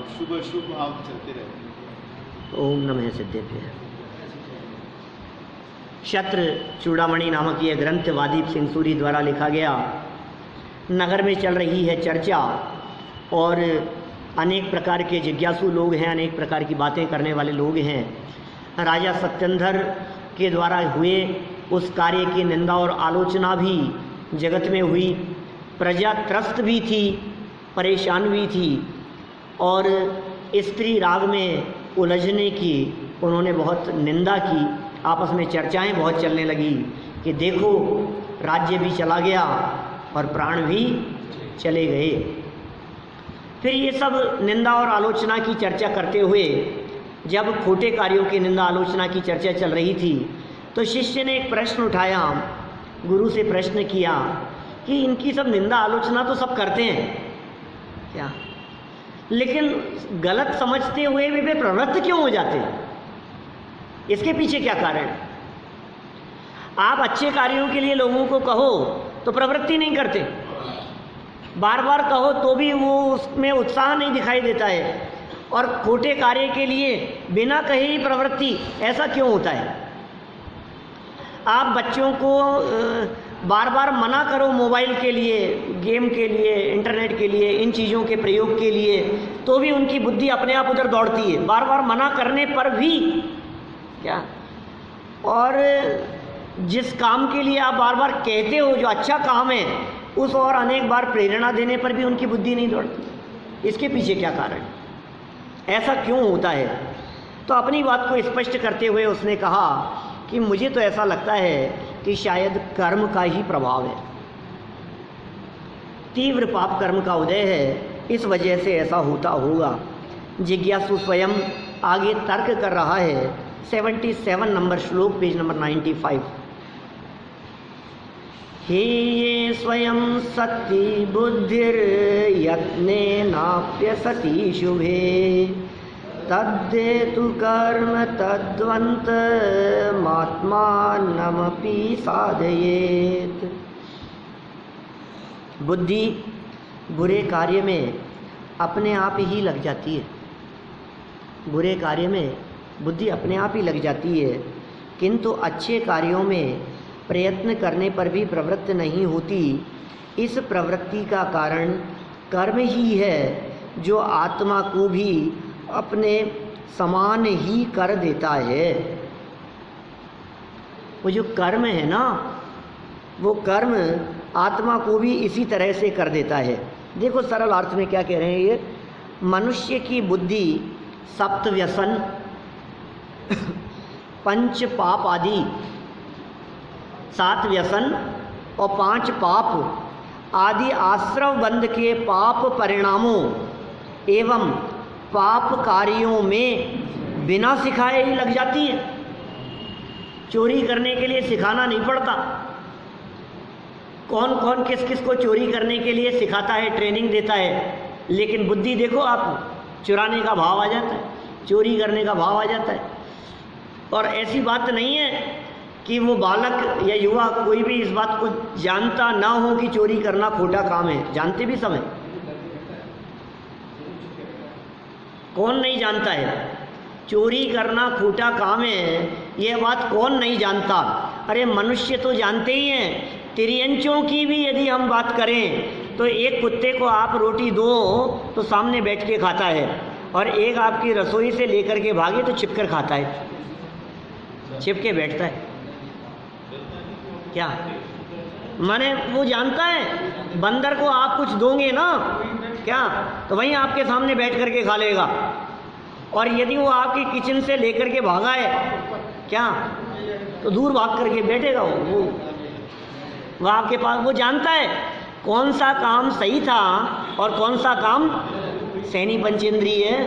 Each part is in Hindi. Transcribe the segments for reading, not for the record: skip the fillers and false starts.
और शुभ अशुभ भाव चलते रहते हैं। ओम नमः सिद्धेभ्य। शत्र चूड़ामणि नामक ये ग्रंथ वादीप सिंह सूरी द्वारा लिखा गया। नगर में चल रही है चर्चा और अनेक प्रकार के जिज्ञासु लोग हैं, अनेक प्रकार की बातें करने वाले लोग हैं। राजा सत्येंद्र के द्वारा हुए उस कार्य की निंदा और आलोचना भी जगत में हुई। प्रजा त्रस्त भी थी, परेशान भी थी और स्त्री राग में उलझने की उन्होंने बहुत निंदा की। आपस में चर्चाएं बहुत चलने लगी कि देखो राज्य भी चला गया और प्राण भी चले गए। फिर ये सब निंदा और आलोचना की चर्चा करते हुए जब खोटे कार्यों की निंदा आलोचना की चर्चा चल रही थी तो शिष्य ने एक प्रश्न उठाया, गुरु से प्रश्न किया कि इनकी सब निंदा आलोचना तो सब करते हैं क्या, लेकिन गलत समझते हुए भी वे प्रवृत्त क्यों हो जाते हैं? इसके पीछे क्या कारण? आप अच्छे कार्यों के लिए लोगों को कहो तो प्रवृत्ति नहीं करते, बार बार कहो तो भी वो उसमें उत्साह नहीं दिखाई देता है, और खोटे कार्य के लिए बिना कहे ही प्रवृत्ति, ऐसा क्यों होता है? आप बच्चों को बार बार मना करो मोबाइल के लिए, गेम के लिए, इंटरनेट के लिए, इन चीज़ों के प्रयोग के लिए, तो भी उनकी बुद्धि अपने आप उधर दौड़ती है, बार बार मना करने पर भी क्या। और जिस काम के लिए आप बार बार कहते हो जो अच्छा काम है, उस और अनेक बार प्रेरणा देने पर भी उनकी बुद्धि नहीं दौड़ती। इसके पीछे क्या कारण, ऐसा क्यों होता है? तो अपनी बात को स्पष्ट करते हुए उसने कहा कि मुझे तो ऐसा लगता है कि शायद कर्म का ही प्रभाव है, तीव्र पाप कर्म का उदय है, इस वजह से ऐसा होता होगा। जिज्ञासु स्वयं आगे तर्क कर रहा है। 77 नंबर श्लोक, पेज नंबर 95। हे ये स्वयं सती बुद्धिर यत्ने नाप्यसति शुभे तद्धेतु कर्म तद्वंत मात्मानमपि साधयेत। बुद्धि बुरे कार्य में अपने आप ही लग जाती है, बुरे कार्य में बुद्धि अपने आप ही लग जाती है, किंतु अच्छे कार्यों में प्रयत्न करने पर भी प्रवृत्त नहीं होती। इस प्रवृत्ति का कारण कर्म ही है जो आत्मा को भी अपने समान ही कर देता है। वो जो कर्म है ना, वो कर्म आत्मा को भी इसी तरह से कर देता है। देखो सरल अर्थ में क्या कह रहे हैं ये, मनुष्य की बुद्धि सप्त व्यसन, पंच पाप आदि, 7 व्यसन और 5 पाप आदि आश्रव बंध के पाप परिणामों एवं पाप कार्यों में बिना सिखाए ही लग जाती है। चोरी करने के लिए सिखाना नहीं पड़ता। कौन कौन किस किस को चोरी करने के लिए सिखाता है, ट्रेनिंग देता है, लेकिन बुद्धि देखो आप, चुराने का भाव आ जाता है, चोरी करने का भाव आ जाता है। और ऐसी बात नहीं है कि वो बालक या युवा कोई भी इस बात को जानता ना हो कि चोरी करना खोटा काम है, जानते भी सब हैं। कौन नहीं जानता है चोरी करना खोटा काम है, ये बात कौन नहीं जानता? अरे मनुष्य तो जानते ही हैं। तिर्यंचों की भी यदि हम बात करें तो एक कुत्ते को आप रोटी दो तो सामने बैठ के खाता है, और एक आपकी रसोई से लेकर के भागे तो छिपकर खाता है, छिप के बैठता है। क्या माने वो जानता है बंदर को आप कुछ दोगे ना क्या, तो वहीं आपके सामने बैठ करके खा लेगा, और यदि वो आपकी किचन से लेकर के भागा है क्या, तो दूर भाग करके बैठेगा। वो आपके पास, वो जानता है कौन सा काम सही था और कौन सा काम सैनी पंचेंद्रिय है।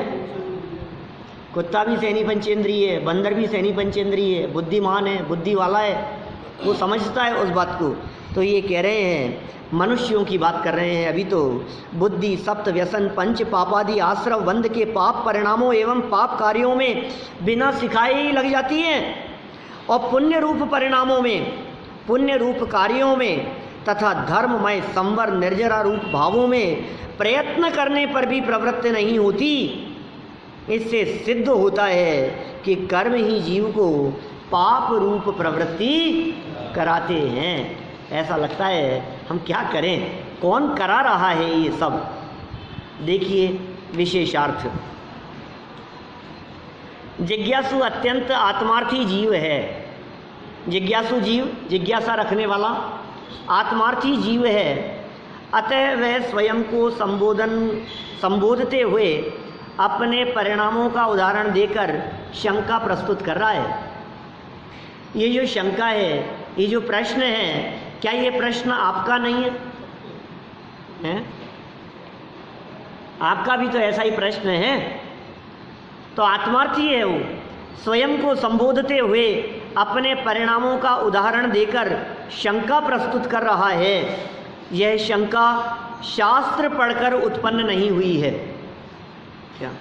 कुत्ता भी सैनी पंचेंद्रिय है, बंदर भी सैनी पंचेंद्रिय है, बुद्धिमान है, बुद्धि वाला है, वो समझता है उस बात को। तो ये कह रहे हैं, मनुष्यों की बात कर रहे हैं अभी तो, बुद्धि सप्त व्यसन पंच पापादि आश्रव बंध के पाप परिणामों एवं पाप कार्यों में बिना सिखाए ही लग जाती है, और पुण्य रूप परिणामों में, पुण्य रूप कार्यों में तथा धर्ममय संवर निर्जरा रूप भावों में प्रयत्न करने पर भी प्रवृत्त नहीं होती। इससे सिद्ध होता है कि कर्म ही जीव को पाप रूप प्रवृत्ति कराते हैं। ऐसा लगता है हम क्या करें, कौन करा रहा है ये सब। देखिए विशेषार्थ, जिज्ञासु अत्यंत आत्मार्थी जीव है। जिज्ञासु जीव, जिज्ञासा रखने वाला आत्मार्थी जीव है। अतः वह स्वयं को संबोधते हुए अपने परिणामों का उदाहरण देकर शंका प्रस्तुत कर रहा है। ये जो शंका है, ये जो प्रश्न है, क्या ये प्रश्न आपका नहीं है? हैं? आपका भी तो ऐसा ही प्रश्न है। तो आत्मार्थी है वो, स्वयं को संबोधते हुए अपने परिणामों का उदाहरण देकर शंका प्रस्तुत कर रहा है। यह शंका शास्त्र पढ़कर उत्पन्न नहीं हुई है। क्या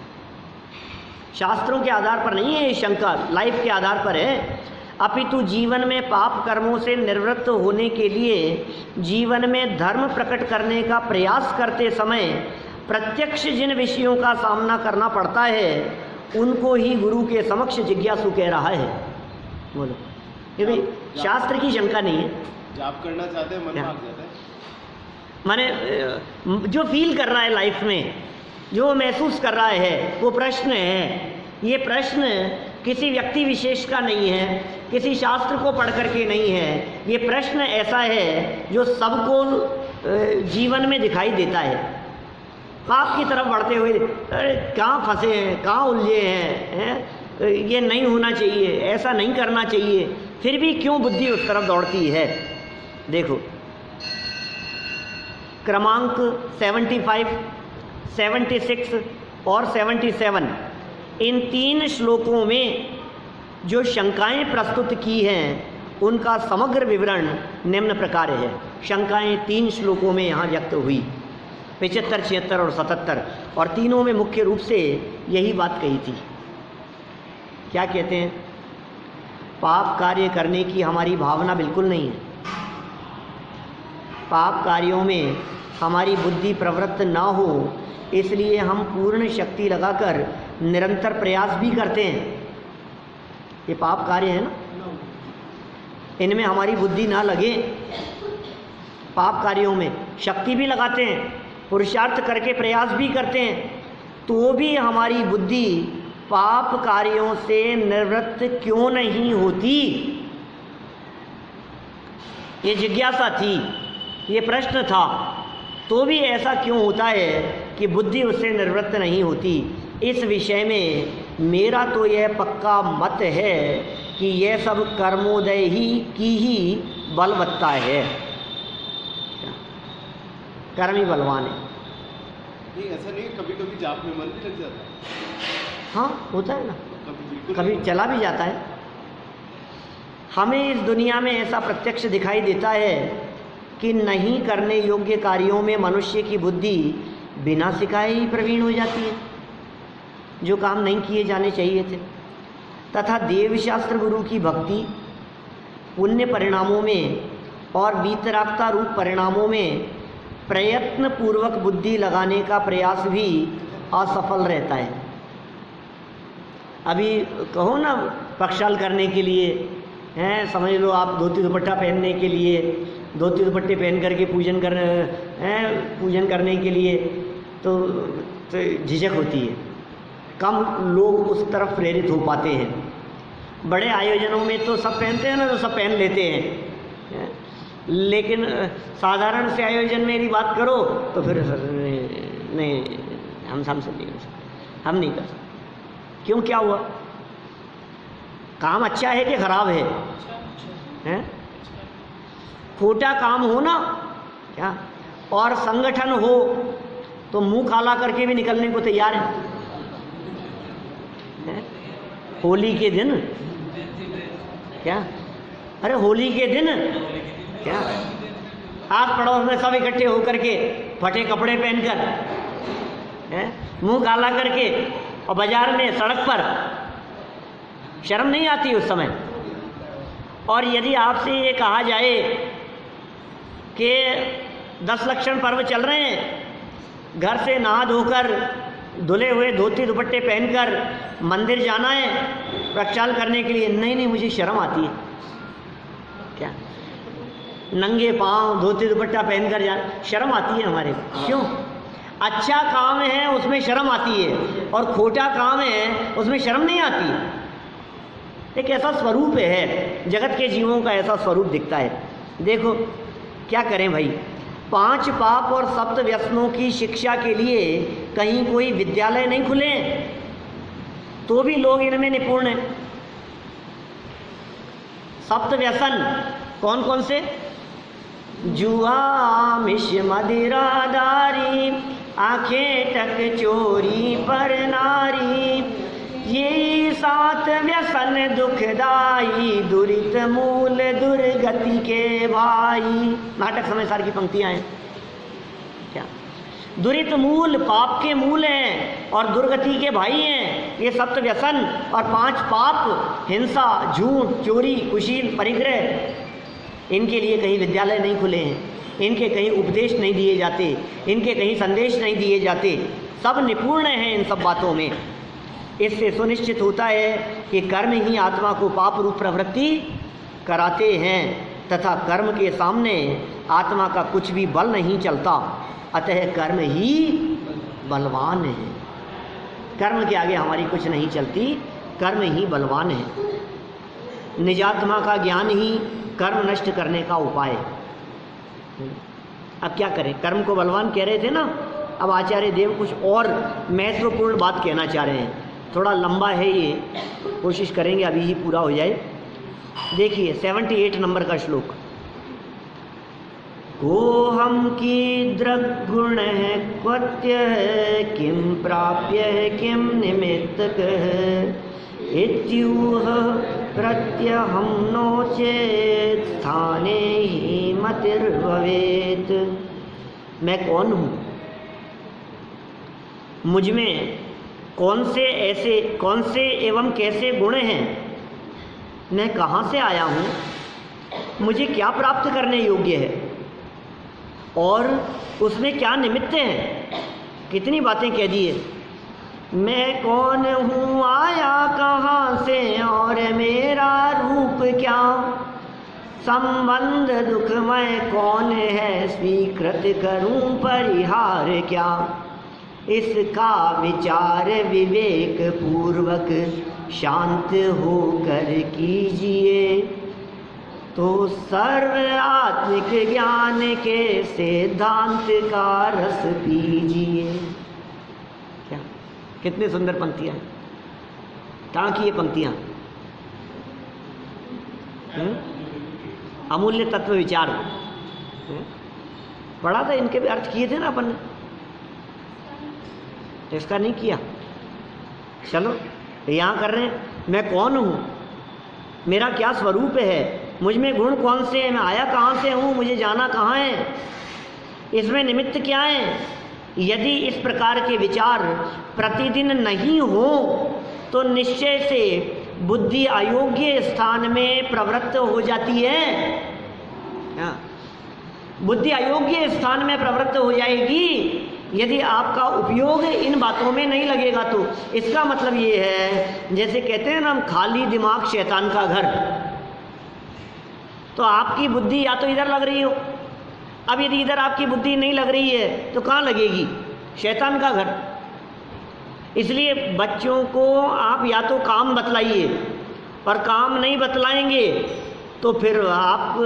शास्त्रों के आधार पर नहीं है ये शंका, लाइफ के आधार पर है। अपितु जीवन में पाप कर्मों से निवृत्त होने के लिए जीवन में धर्म प्रकट करने का प्रयास करते समय प्रत्यक्ष जिन विषयों का सामना करना पड़ता है उनको ही गुरु के समक्ष जिज्ञासु कह रहा है। बोलो, ये भी शास्त्र की शंका नहीं है। जाप करना चाहते हैं, मन भाग जाता है। माने जो फील कर रहा है लाइफ में, जो महसूस कर रहा है, वो प्रश्न है। ये प्रश्न किसी व्यक्ति विशेष का नहीं है, किसी शास्त्र को पढ़ करके नहीं है। ये प्रश्न ऐसा है जो सबको जीवन में दिखाई देता है। पाप की तरफ बढ़ते हुए, अरे कहाँ फंसे हैं, कहाँ उलझे हैं, ये नहीं होना चाहिए, ऐसा नहीं करना चाहिए, फिर भी क्यों बुद्धि उस तरफ दौड़ती है। देखो क्रमांक 75, 76 और 77, इन 3 श्लोकों में जो शंकाएं प्रस्तुत की हैं उनका समग्र विवरण निम्न प्रकार है। शंकाएं 3 श्लोकों में यहाँ व्यक्त हुई, 75, 76 और 77, और तीनों में मुख्य रूप से यही बात कही थी। क्या कहते हैं? पाप कार्य करने की हमारी भावना बिल्कुल नहीं है। पाप कार्यों में हमारी बुद्धि प्रवृत्त ना हो, इसलिए हम पूर्ण शक्ति लगाकर निरंतर प्रयास भी करते हैं। ये पाप कार्य है ना, इनमें हमारी बुद्धि ना लगे। पाप कार्यों में शक्ति भी लगाते हैं, पुरुषार्थ करके प्रयास भी करते हैं, तो भी हमारी बुद्धि पाप कार्यों से निवृत्त क्यों नहीं होती? ये जिज्ञासा थी, ये प्रश्न था, तो भी ऐसा क्यों होता है कि बुद्धि उससे निवृत्त नहीं होती? इस विषय में मेरा तो यह पक्का मत है कि यह सब कर्मोदय ही की ही बलवत्ता है। कर्म ही बलवान है। नहीं, ऐसा नहीं, कभी कभी जाप में मन भी लग जाता है। हाँ, होता है ना, बिल्कुल कभी चला भी जाता है। हमें इस दुनिया में ऐसा प्रत्यक्ष दिखाई देता है कि नहीं करने योग्य कार्यों में मनुष्य की बुद्धि बिना सिखाए ही प्रवीण हो जाती है, जो काम नहीं किए जाने चाहिए थे। तथा देवशास्त्र गुरु की भक्ति पुण्य परिणामों में और वीतरागता रूप परिणामों में प्रयत्न पूर्वक बुद्धि लगाने का प्रयास भी असफल रहता है। अभी कहो ना, पक्षाल करने के लिए हैं, समझ लो आप धोती दुपट्टा पहनने के लिए, धोती दुपट्टे पहन करके पूजन करने के लिए तो झिझक होती है, कम लोग उस तरफ प्रेरित हो पाते हैं। बड़े आयोजनों में तो सब पहनते हैं ना, तो सब पहन लेते हैं, लेकिन साधारण से आयोजन में यदि बात करो तो फिर नहीं, हमसे नहीं हो सकते, हम नहीं कर सकते। क्यों, क्या हुआ? काम अच्छा है कि खराब है? हैं? खोटा काम हो ना क्या, और संगठन हो तो मुंह काला करके भी निकलने को तैयार है। होली के दिन क्या, अरे होली के दिन क्या, आस पड़ोस में सब इकट्ठे होकर के फटे कपड़े पहनकर, मुंह काला करके, और बाजार में सड़क पर, शर्म नहीं आती उस समय? और यदि आपसे ये कहा जाए कि 10 लक्षण पर्व चल रहे हैं, घर से नहा धोकर धुले हुए धोती दुपट्टे पहनकर मंदिर जाना है प्रक्षाल करने के लिए? नहीं नहीं, मुझे शर्म आती है। क्या नंगे पांव धोती दुपट्टा पहनकर जाना, शर्म आती है हमारे को। क्यों? अच्छा काम है उसमें शर्म आती है, और खोटा काम है उसमें शर्म नहीं आती। एक ऐसा स्वरूप है, जगत के जीवों का ऐसा स्वरूप दिखता है। देखो क्या करें भाई, 5 पाप और 7 व्यसनों की शिक्षा के लिए कहीं कोई विद्यालय नहीं खुले, तो भी लोग इनमें निपुण हैं। 7 व्यसन कौन कौन से? जुआ, मिश, मदिरादारी, आंखें टक चोरी पर नारी, ये 7 व्यसन दुखदाई, दुरित मूल दुर्गति के भाई। नाटक समय सार की पंक्तियां हैं। क्या? दुरित मूल पाप के मूल हैं और दुर्गति के भाई हैं ये 7 व्यसन और 5 पाप, हिंसा, झूठ, चोरी, कुशील, परिग्रह। इनके लिए कहीं विद्यालय नहीं खुले हैं, इनके कहीं उपदेश नहीं दिए जाते, इनके कहीं संदेश नहीं दिए जाते। सब निपुण हैं इन सब बातों में। इससे सुनिश्चित होता है कि कर्म ही आत्मा को पाप रूप प्रवृत्ति कराते हैं तथा कर्म के सामने आत्मा का कुछ भी बल नहीं चलता। अतः कर्म ही बलवान है। कर्म के आगे हमारी कुछ नहीं चलती, कर्म ही बलवान है। निजात्मा का ज्ञान ही कर्म नष्ट करने का उपाय है। अब क्या करें, कर्म को बलवान कह रहे थे ना, अब आचार्य देव कुछ और महत्वपूर्ण बात कहना चाह रहे हैं। थोड़ा लंबा है ये, कोशिश करेंगे अभी ही पूरा हो जाए। देखिए 78 नंबर का श्लोक। को हम की दृग्गुण है क्वत्य है, किम प्राप्य है किम निमित्तक है, इत्यूह प्रत्यहम नो चेत स्थाने ही मतिर्भवेत। मैं कौन हूँ, मुझ में कौन से एवं कैसे गुण हैं, मैं कहाँ से आया हूँ, मुझे क्या प्राप्त करने योग्य है और उसमें क्या निमित्त हैं। कितनी बातें कह दी है। मैं कौन हूँ, आया कहाँ से और मेरा रूप क्या, संबंध दुखमय कौन है, स्वीकृत करूँ परिहार क्या। इसका विचार विवेक पूर्वक शांत होकर कीजिए, तो सर्व आत्मिक ज्ञान के सिद्धांत का रस पीजिए। क्या कितनी सुंदर पंक्तियां, कहाँ की ये पंक्तियां। अमूल्य तत्व विचार पढ़ा था, इनके भी अर्थ किए थे ना अपन ने, इसका नहीं किया। चलो यहाँ कर रहे हैं। मैं कौन हूँ, मेरा क्या स्वरूप है, मुझ में गुण कौन से हैं, मैं आया कहाँ से हूँ, मुझे जाना कहाँ है, इसमें निमित्त क्या है। यदि इस प्रकार के विचार प्रतिदिन नहीं हो तो निश्चय से बुद्धि अयोग्य स्थान में प्रवृत्त हो जाती है। बुद्धि अयोग्य स्थान में प्रवृत्त हो जाएगी यदि आपका उपयोग इन बातों में नहीं लगेगा। तो इसका मतलब ये है, जैसे कहते हैं ना हम, खाली दिमाग शैतान का घर। तो आपकी बुद्धि या तो इधर लग रही हो, अब यदि इधर आपकी बुद्धि नहीं लग रही है तो कहाँ लगेगी, शैतान का घर। इसलिए बच्चों को आप या तो काम बतलाइए, और काम नहीं बतलाएंगे तो फिर आप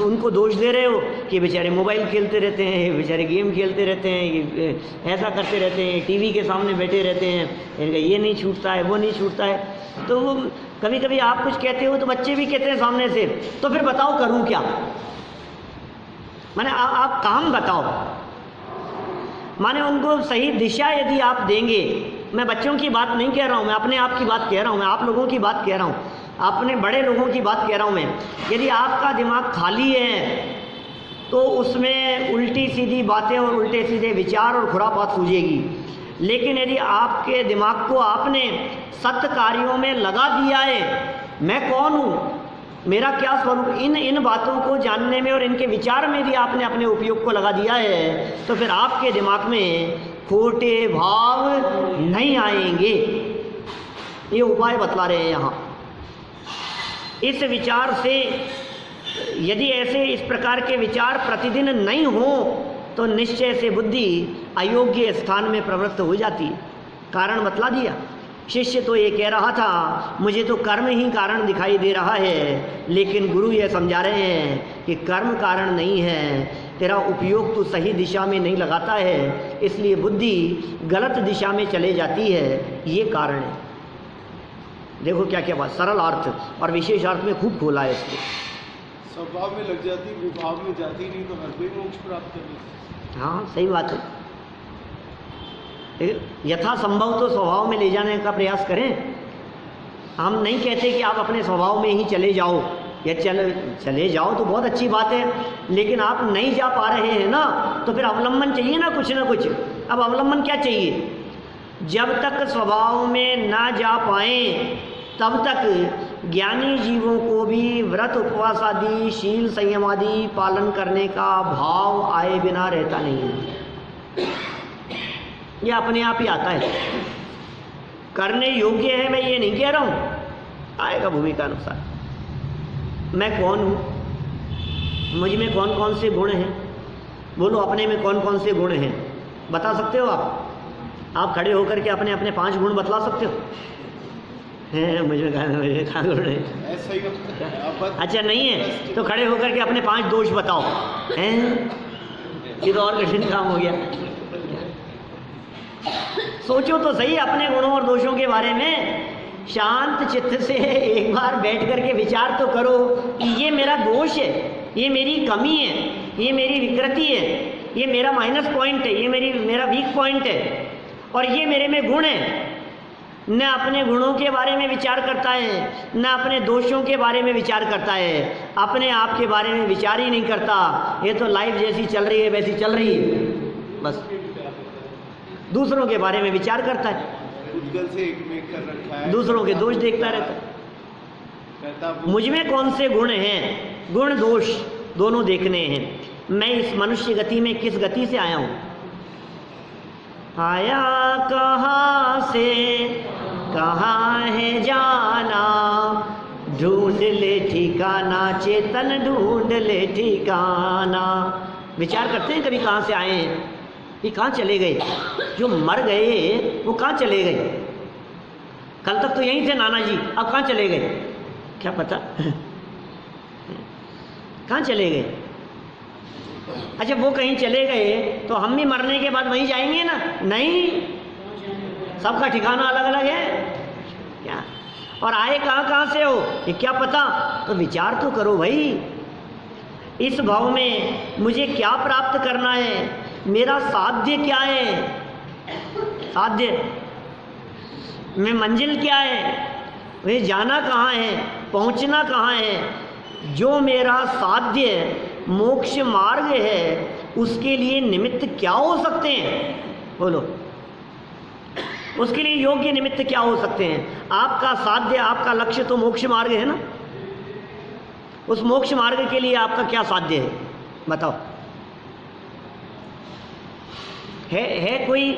उनको दोष दे रहे हो कि बेचारे मोबाइल खेलते रहते हैं, बेचारे गेम खेलते रहते हैं, ऐसा करते रहते हैं, टीवी के सामने बैठे रहते हैं, इनका ये नहीं छूटता है, वो नहीं छूटता है। तो कभी कभी आप कुछ कहते हो तो बच्चे भी कहते हैं सामने से, तो फिर बताओ करूं क्या। माने आप काम बताओ, माने उनको सही दिशा यदि आप देंगे। मैं बच्चों की बात नहीं कह रहा हूँ, मैं अपने आप की बात कह रहा हूँ, मैं आप लोगों की बात कह रहा हूँ, अपने बड़े लोगों की बात कह रहा हूँ मैं। यदि आपका दिमाग खाली है तो उसमें उल्टी सीधी बातें और उल्टे सीधे विचार और खुरापात सूझेगी। लेकिन यदि आपके दिमाग को आपने सत्य कार्यों में लगा दिया है, मैं कौन हूँ, मेरा क्या स्वरूप, इन बातों को जानने में और इनके विचार में यदि आपने अपने उपयोग को लगा दिया है, तो फिर आपके दिमाग में खोटे भाव नहीं आएंगे। ये उपाय बतला रहे हैं यहाँ। इस विचार से यदि ऐसे इस प्रकार के विचार प्रतिदिन नहीं हो तो निश्चय से बुद्धि अयोग्य स्थान में प्रवृत्त हो जाती है। कारण बतला दिया। शिष्य तो ये कह रहा था मुझे तो कर्म ही कारण दिखाई दे रहा है, लेकिन गुरु ये समझा रहे हैं कि कर्म कारण नहीं है, तेरा उपयोग तो सही दिशा में नहीं लगाता है, इसलिए बुद्धि गलत दिशा में चले जाती है, ये कारण है। देखो क्या क्या बात, सरल अर्थ और विशेष अर्थ में खूब खोला है इसको। स्वभाव में लग जाती, विभाव में जाती नहीं तो हर कोई मोक्ष प्राप्त कर लेता। हाँ सही बात है। यथासंभव तो स्वभाव में ले जाने का प्रयास करें। हम नहीं कहते कि आप अपने स्वभाव में ही चले जाओ, या चले जाओ तो बहुत अच्छी बात है, लेकिन आप नहीं जा पा रहे हैं ना, तो फिर अवलंबन चाहिए ना कुछ। अब अवलंबन क्या चाहिए? जब तक स्वभाव में ना जा पाए तब तक ज्ञानी जीवों को भी व्रत उपवास आदि शील संयम आदि पालन करने का भाव आए बिना रहता नहीं है। यह अपने आप ही आता है। करने योग्य है, मैं ये नहीं कह रहा हूँ, आएगा भूमिका अनुसार। मैं कौन हूँ, मुझ में कौन कौन से गुण हैं, बोलो अपने में कौन कौन से गुण हैं, बता सकते हो आप खड़े होकर के अपने अपने 5 गुण बतला सकते हो? हैं मुझे कहाँ गुण है? ऐसा ही अच्छा नहीं है तो खड़े होकर के अपने 5 दोष बताओ। हैं ये तो और कठिन काम हो गया। सोचो तो सही अपने गुणों और दोषों के बारे में। शांत चित्त से एक बार बैठ करके विचार तो करो कि ये मेरा दोष है, ये मेरी कमी है, ये मेरी विकृति है, ये मेरा माइनस पॉइंट है, ये मेरा वीक पॉइंट है, और ये मेरे में गुण है। न अपने गुणों के बारे में विचार करता है, न अपने दोषों के बारे में विचार करता है, अपने आप के बारे में विचार ही नहीं करता। ये तो लाइफ जैसी चल रही है वैसी चल रही है, बस दूसरों के बारे में विचार करता है, से एक में कर रखा है, दूसरों के दोष देखता रहता है। मुझ में कौन से गुण हैं, गुण दोष दोनों देखने हैं। मैं इस मनुष्य गति में किस गति से आया हूँ, आया कहाँ से कहाँ है जाना, ढूंढ ले ठिकाना चेतन ढूंढ ले ठिकाना। विचार करते हैं कभी कहाँ से आए हैं, ये कहाँ चले गए, जो मर गए वो कहाँ चले गए? कल तक तो यहीं थे नाना जी, अब कहाँ चले गए क्या पता कहाँ चले गए? अच्छा वो कहीं चले गए तो हम भी मरने के बाद वहीं जाएंगे ना? नहीं, सबका ठिकाना अलग अलग है क्या। और आए कहाँ से हो ये क्या पता? तो विचार तो करो भाई, इस भाव में मुझे क्या प्राप्त करना है, मेरा साध्य क्या है, साध्य में मंजिल क्या है, मुझे जाना कहाँ है, पहुँचना कहाँ है। जो मेरा साध्य मोक्ष मार्ग है उसके लिए निमित्त क्या हो सकते हैं, बोलो? उसके लिए योग्य निमित्त क्या हो सकते हैं? आपका साध्य, आपका लक्ष्य तो मोक्ष मार्ग है ना। उस मोक्ष मार्ग के लिए आपका क्या साध्य है बताओ? है कोई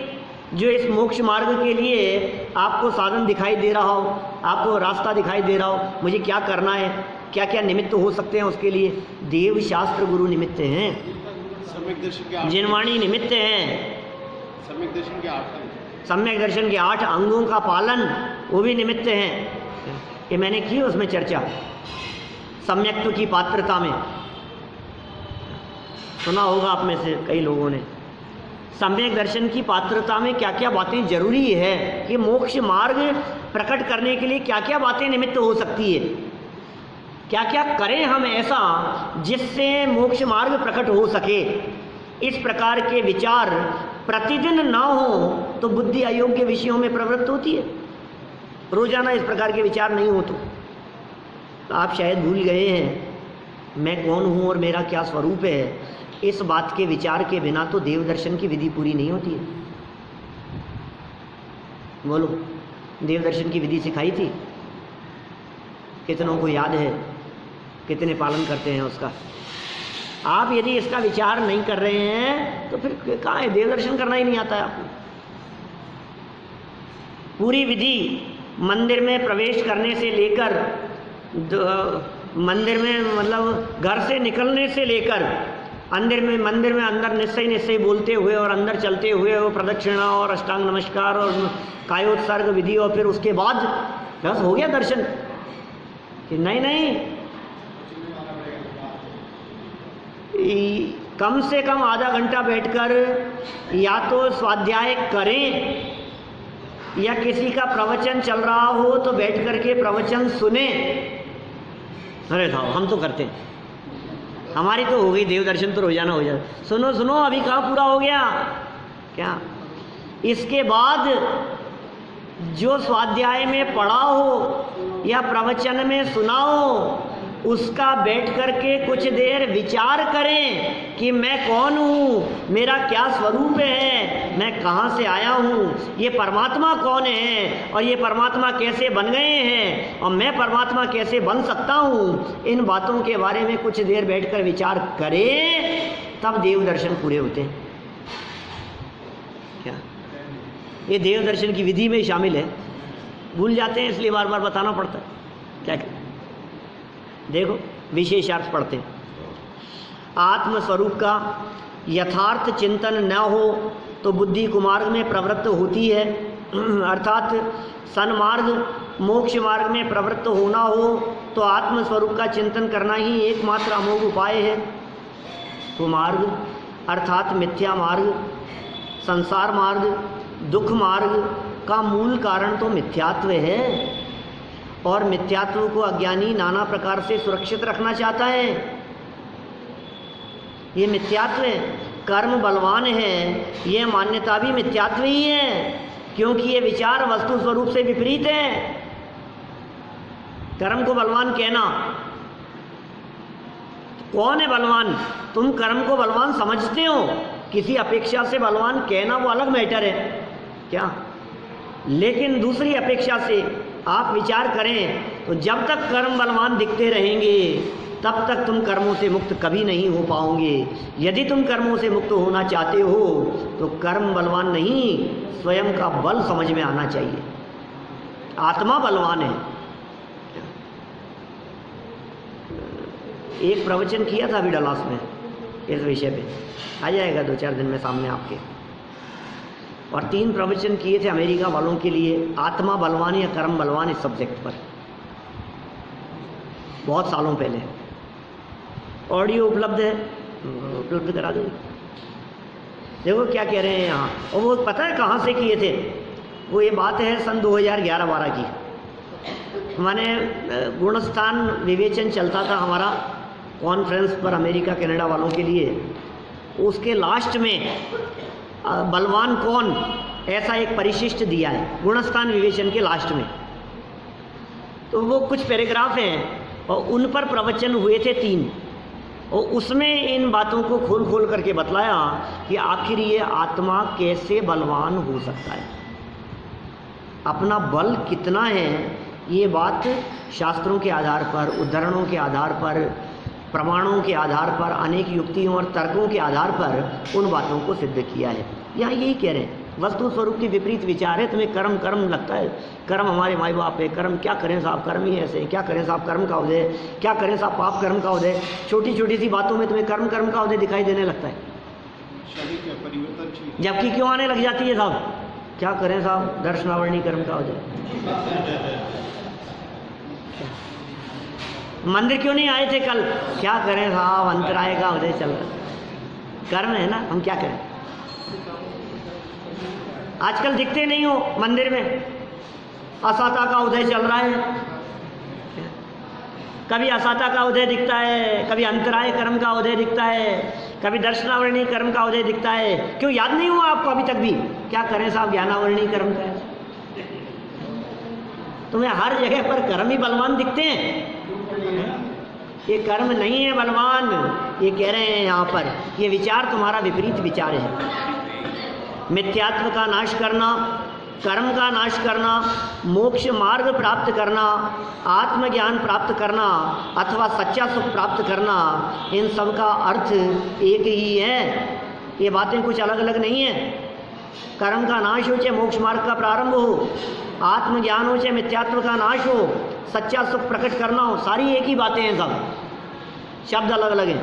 जो इस मोक्ष मार्ग के लिए आपको साधन दिखाई दे रहा हो, आपको रास्ता दिखाई दे रहा हो, मुझे क्या करना है, क्या क्या निमित्त हो सकते हैं उसके लिए? देव शास्त्र गुरु निमित्त हैं, सम्यक दर्शन के जिनवाणी निमित्त हैं, सम्यक दर्शन के 8 सम्यक दर्शन के 8 अंगों का पालन वो भी निमित्त हैं। ये मैंने की उसमें चर्चा, सम्यक्त्व की पात्रता में सुना होगा आप में से कई लोगों ने। सम्यक दर्शन की पात्रता में क्या क्या बातें जरूरी है, कि मोक्ष मार्ग प्रकट करने के लिए क्या क्या बातें निमित्त हो सकती है, क्या क्या करें हम ऐसा जिससे मोक्ष मार्ग प्रकट हो सके। इस प्रकार के विचार प्रतिदिन ना हो तो बुद्धि अयोग्य विषयों में प्रवृत्त होती है। रोजाना इस प्रकार के विचार नहीं हो तो आप शायद भूल गए हैं मैं कौन हूँ और मेरा क्या स्वरूप है। इस बात के विचार के बिना तो देव दर्शन की विधि पूरी नहीं होती है। बोलो, देव दर्शन की विधि सिखाई थी, कितनों को याद है, कितने पालन करते हैं उसका? आप यदि इसका विचार नहीं कर रहे हैं तो फिर कहाँ है, देव दर्शन करना ही नहीं आता है आपको। पूरी विधि मंदिर में प्रवेश करने से लेकर मंदिर में मतलब घर से निकलने से लेकर मंदिर में अंदर निश्चय बोलते हुए और अंदर चलते हुए वो प्रदक्षिणा और अष्टांग नमस्कार और कायोत्सर्ग विधि, और फिर उसके बाद बस हो गया दर्शन। कि नहीं, कम से कम आधा घंटा बैठकर या तो स्वाध्याय करें, या किसी का प्रवचन चल रहा हो तो बैठ करके प्रवचन सुने। अरे साहब हम तो करते हैं, हमारी तो हो गई देव दर्शन तो रोजाना हो जाता। सुनो अभी कहाँ पूरा हो गया क्या? इसके बाद जो स्वाध्याय में पढ़ा हो या प्रवचन में सुना हो उसका बैठ करके कुछ देर विचार करें कि मैं कौन हूँ, मेरा क्या स्वरूप है, मैं कहाँ से आया हूँ, ये परमात्मा कौन है और ये परमात्मा कैसे बन गए हैं और मैं परमात्मा कैसे बन सकता हूँ। इन बातों के बारे में कुछ देर बैठकर विचार करें, तब देव दर्शन पूरे होते हैं। क्या ये देव दर्शन की विधि में शामिल है? भूल जाते हैं इसलिए बार बार बताना पड़ता है। क्या करें? देखो विशेषार्थ पढ़ते हैं। आत्मस्वरूप का यथार्थ चिंतन न हो तो बुद्धि कुमार्ग में प्रवृत्त होती है, अर्थात सन्मार्ग मोक्ष मार्ग में प्रवृत्त होना हो तो आत्मस्वरूप का चिंतन करना ही एकमात्र अमोघ उपाय है। कुमार्ग अर्थात मिथ्या मार्ग, संसार मार्ग, दुख मार्ग का मूल कारण तो मिथ्यात्व है, और मिथ्यात्व को अज्ञानी नाना प्रकार से सुरक्षित रखना चाहता है। ये मिथ्यात्व है। कर्म बलवान है, ये मान्यता भी मिथ्यात्व ही है, क्योंकि ये विचार वस्तु स्वरूप से विपरीत है। कर्म को बलवान कहना, कौन है बलवान? तुम कर्म को बलवान समझते हो, किसी अपेक्षा से बलवान कहना वो अलग मैटर है क्या? लेकिन दूसरी अपेक्षा से आप विचार करें तो जब तक कर्म बलवान दिखते रहेंगे तब तक तुम कर्मों से मुक्त कभी नहीं हो पाओगे। यदि तुम कर्मों से मुक्त होना चाहते हो तो कर्म बलवान नहीं, स्वयं का बल समझ में आना चाहिए। आत्मा बलवान है। एक प्रवचन किया था अभी डलास में इस विषय पे, आ जाएगा 2-4 दिन में सामने आपके, और 3 प्रवचन किए थे अमेरिका वालों के लिए, आत्मा बलवान या कर्म बलवान, इस सब्जेक्ट पर, बहुत सालों पहले। ऑडियो उपलब्ध है, उपलब्ध करा दो। देखो क्या कह रहे हैं यहाँ, और वो पता है कहाँ से किए थे? वो ये बात है सन 2011-12 की। माने गुणस्थान विवेचन चलता था हमारा कॉन्फ्रेंस पर अमेरिका कनाडा वालों के लिए। उसके लास्ट में बलवान कौन, ऐसा एक परिशिष्ट दिया है गुणस्थान विवेचन के लास्ट में। तो वो कुछ पैराग्राफ हैं और उन पर प्रवचन हुए थे 3, और उसमें इन बातों को खोल करके बतलाया कि आखिर ये आत्मा कैसे बलवान हो सकता है, अपना बल कितना है। ये बात शास्त्रों के आधार पर, उद्धरणों के आधार पर, प्रमाणों के आधार पर, अनेक युक्तियों और तर्कों के आधार पर उन बातों को सिद्ध किया है। यहाँ यही कह रहे हैं, वस्तु स्वरूप के विपरीत विचार है। तुम्हें कर्म लगता है, कर्म हमारे माई बाप है, कर्म क्या करें साहब, कर्म ही ऐसे, क्या करें साहब कर्म का उदय, क्या करें साहब पाप कर्म का उदय। छोटी छोटी सी बातों में तुम्हें कर्म का उदय दिखाई देने लगता है, जबकि क्यों आने लग जाती है साहब, क्या करें साहब दर्शनावरणी कर्म का उदय। मंदिर क्यों नहीं आए थे कल, क्या करें साहब अंतराय का उदय चल रहा, कर्म है ना, हम क्या करें। आजकल दिखते नहीं हो मंदिर में, असाता का उदय चल रहा है, कभी असाता का उदय दिखता है, कभी अंतराय कर्म का उदय दिखता है, कभी दर्शनावरणी कर्म का उदय दिखता है। क्यों याद नहीं हुआ आपको अभी तक भी, क्या करें साहब ज्ञानावरणी कर्म का है। तुम्हें हर जगह पर कर्म ही बलवान दिखते हैं, ये कर्म नहीं है बलवान। ये कह रहे हैं यहाँ पर, ये विचार तुम्हारा विपरीत विचार है। मिथ्यात्व का नाश करना, कर्म का नाश करना, मोक्ष मार्ग प्राप्त करना, आत्मज्ञान प्राप्त करना अथवा सच्चा सुख प्राप्त करना, इन सब का अर्थ एक ही है। ये बातें कुछ अलग अलग नहीं है। कर्म का नाश हो चाहे मोक्ष मार्ग का प्रारंभ हो, आत्मज्ञान हो चाहे मिथ्यात्व का नाश हो, सच्चा सुख प्रकट करना हो, सारी एक ही बातें हैं, सब शब्द अलग अलग हैं।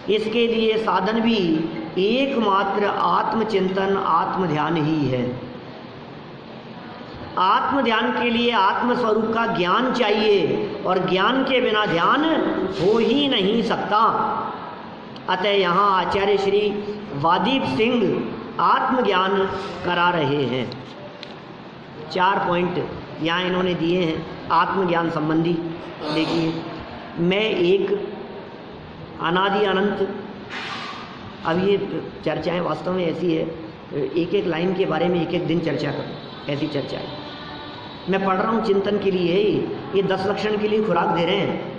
इसके लिए साधन भी एकमात्र आत्मचिंतन आत्मध्यान ही है। आत्मध्यान के लिए आत्मस्वरूप का ज्ञान चाहिए और ज्ञान के बिना ध्यान हो ही नहीं सकता। अतः यहाँ आचार्य श्री वादीप सिंह आत्मज्ञान करा रहे हैं। 4 पॉइंट यहाँ इन्होंने दिए हैं आत्मज्ञान संबंधी। देखिए, मैं एक अनादि अनंत, अब ये चर्चाएं वास्तव में ऐसी है, एक एक लाइन के बारे में एक एक दिन चर्चा करूँ, ऐसी चर्चा है। मैं पढ़ रहा हूँ चिंतन के लिए, ये 10 लक्षण के लिए खुराक दे रहे हैं।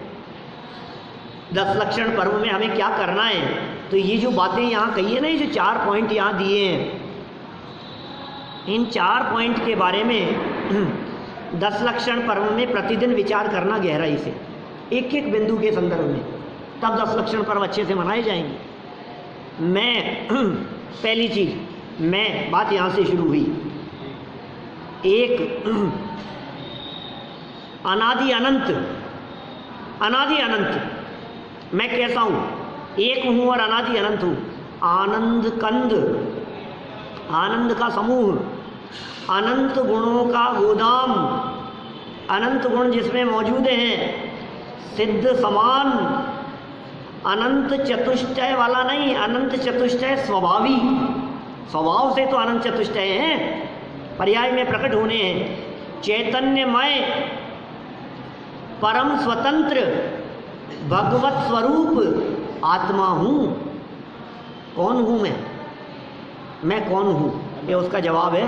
10 लक्षण पर्व में हमें क्या करना है, तो ये जो बातें यहाँ कही है ना, ये जो 4 पॉइंट यहाँ दिए हैं, इन 4 पॉइंट के बारे में 10 लक्षण पर्व में प्रतिदिन विचार करना गहराई से, एक एक बिंदु के संदर्भ में, तब 10 लक्षण पर्व अच्छे से मनाए जाएंगे। मैं पहली चीज, मैं बात यहाँ से शुरू हुई। एक अनादि अनंत, अनादि अनंत मैं कैसा हूँ, एक हूँ और अनादि अनंत हूँ। आनंद कंद, आनंद का समूह, अनंत गुणों का गोदाम, अनंत गुण जिसमें मौजूद हैं, सिद्ध समान, अनंत चतुष्टय वाला नहीं, अनंत चतुष्टय स्वभावी, स्वभाव से तो अनंत चतुष्टय हैं, पर्याय में प्रकट होने हैं। चैतन्यमय, परम स्वतंत्र, भगवत स्वरूप आत्मा हूँ। कौन हूँ मैं कौन हूँ, ये उसका जवाब है।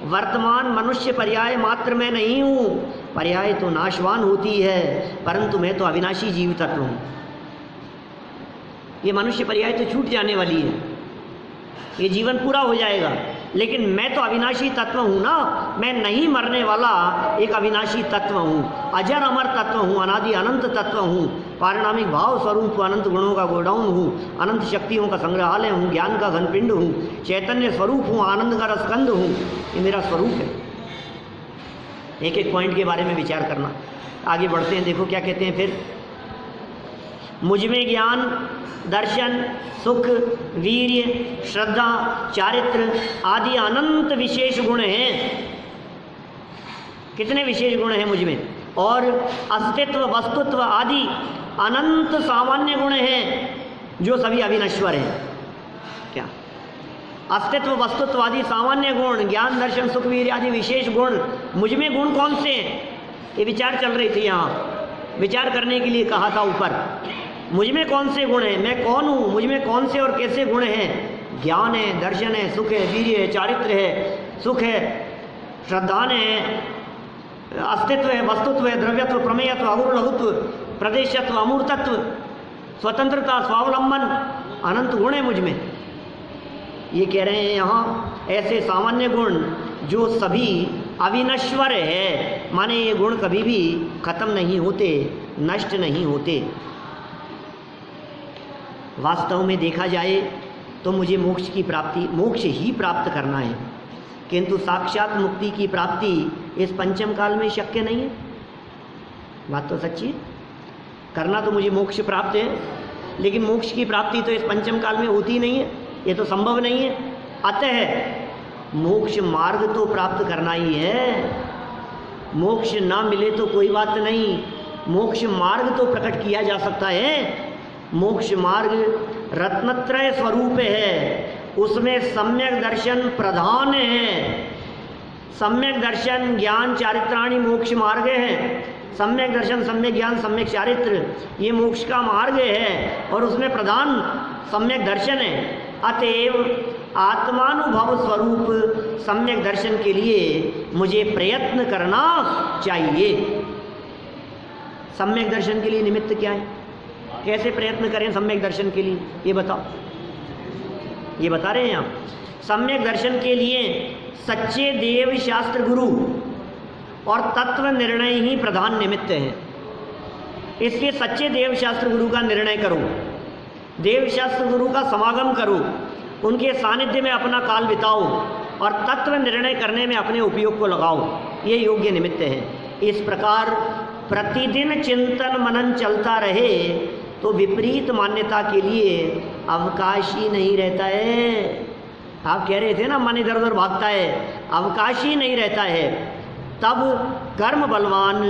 वर्तमान मनुष्य पर्याय मात्र मैं नहीं हूँ, पर्याय तो नाशवान होती है, परंतु मैं तो अविनाशी जीव तत्व हूँ। ये मनुष्य पर्याय तो छूट जाने वाली है, ये जीवन पूरा हो जाएगा, लेकिन मैं तो अविनाशी तत्व हूँ ना, मैं नहीं मरने वाला एक अविनाशी तत्व हूँ, अजर अमर तत्व हूँ, अनादि अनंत तत्व हूँ, पारिणामिक भाव स्वरूप अनंत गुणों का गोडाउन हूँ, अनंत शक्तियों का संग्रहालय हूँ, ज्ञान का घनपिंड हूँ, चैतन्य स्वरूप हूँ, आनंद का रसकंद हूँ। ये मेरा स्वरूप है। एक एक पॉइंट के बारे में विचार करना। आगे बढ़ते हैं, देखो क्या कहते हैं फिर। मुझमें ज्ञान, दर्शन, सुख, वीर्य, श्रद्धा, चारित्र आदि अनंत विशेष गुण हैं। कितने विशेष गुण हैं मुझमें? और अस्तित्व, वस्तुत्व आदि अनंत सामान्य गुण हैं जो सभी अविनश्वर हैं। क्या? अस्तित्व, वस्तुत्व आदि सामान्य गुण, ज्ञान, दर्शन, सुख, वीर्य आदि विशेष गुण। मुझमें गुण कौन से हैं? ये विचार चल रही थी, यहाँ विचार करने के लिए कहा था ऊपर। मुझमें कौन से गुण हैं, मैं कौन हूँ, मुझमें कौन से और कैसे गुण हैं? ज्ञान है, दर्शन है, सुख है, वीर्य है, चारित्र है, सुख है, श्रद्धा है, अस्तित्व है, वस्तुत्व है, द्रव्यत्व, प्रमेयत्व, अगुर लघुत्व, प्रदेशत्व, अमूर्तत्व, स्वतंत्रता, स्वावलंबन, अनंत गुण है मुझमें। ये कह रहे हैं यहाँ ऐसे सामान्य गुण जो सभी अविनश्वर है, माने ये गुण कभी भी खत्म नहीं होते, नष्ट नहीं होते। वास्तव में देखा जाए तो मुझे मोक्ष की प्राप्ति, मोक्ष ही प्राप्त करना है, किंतु साक्षात मुक्ति की प्राप्ति इस पंचम काल में शक्य नहीं है। बात तो सच्ची है, करना तो मुझे मोक्ष प्राप्त है, लेकिन मोक्ष की प्राप्ति तो इस पंचम काल में होती नहीं है, ये तो संभव नहीं है। अतः मोक्ष मार्ग तो प्राप्त करना ही है। मोक्ष ना मिले तो कोई बात नहीं, मोक्ष मार्ग तो प्रकट किया जा सकता है। मोक्ष मार्ग रत्नत्रय स्वरूप है, उसमें सम्यक दर्शन प्रधान है। सम्यक दर्शन, ज्ञान, चारित्राणि मोक्ष मार्ग है। सम्यक दर्शन, सम्यक ज्ञान, सम्यक चारित्र ये मोक्ष का मार्ग है, और उसमें प्रधान सम्यक दर्शन है। अतएव आत्मानुभव स्वरूप सम्यक दर्शन के लिए मुझे प्रयत्न करना चाहिए। सम्यक दर्शन के लिए निमित्त क्या है? कैसे प्रयत्न करें सम्यक दर्शन के लिए, ये बताओ। ये बता रहे हैं आप। सम्यक दर्शन के लिए सच्चे देव शास्त्र गुरु और तत्व निर्णय ही प्रधान निमित्त हैं। इसलिए सच्चे देव शास्त्र गुरु का निर्णय करो, देव शास्त्र गुरु का समागम करो, उनके सानिध्य में अपना काल बिताओ, और तत्व निर्णय करने में अपने उपयोग को लगाओ, ये योग्य निमित्त है। इस प्रकार प्रतिदिन चिंतन मनन चलता रहे तो विपरीत मान्यता के लिए अवकाश ही नहीं रहता है। आप कह रहे थे ना मन इधर उधर भागता है, अवकाश ही नहीं रहता है। तब कर्म बलवान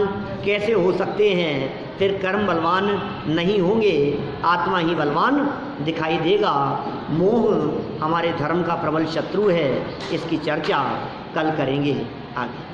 कैसे हो सकते हैं? फिर कर्म बलवान नहीं होंगे, आत्मा ही बलवान दिखाई देगा। मोह हमारे धर्म का प्रबल शत्रु है, इसकी चर्चा कल करेंगे आगे।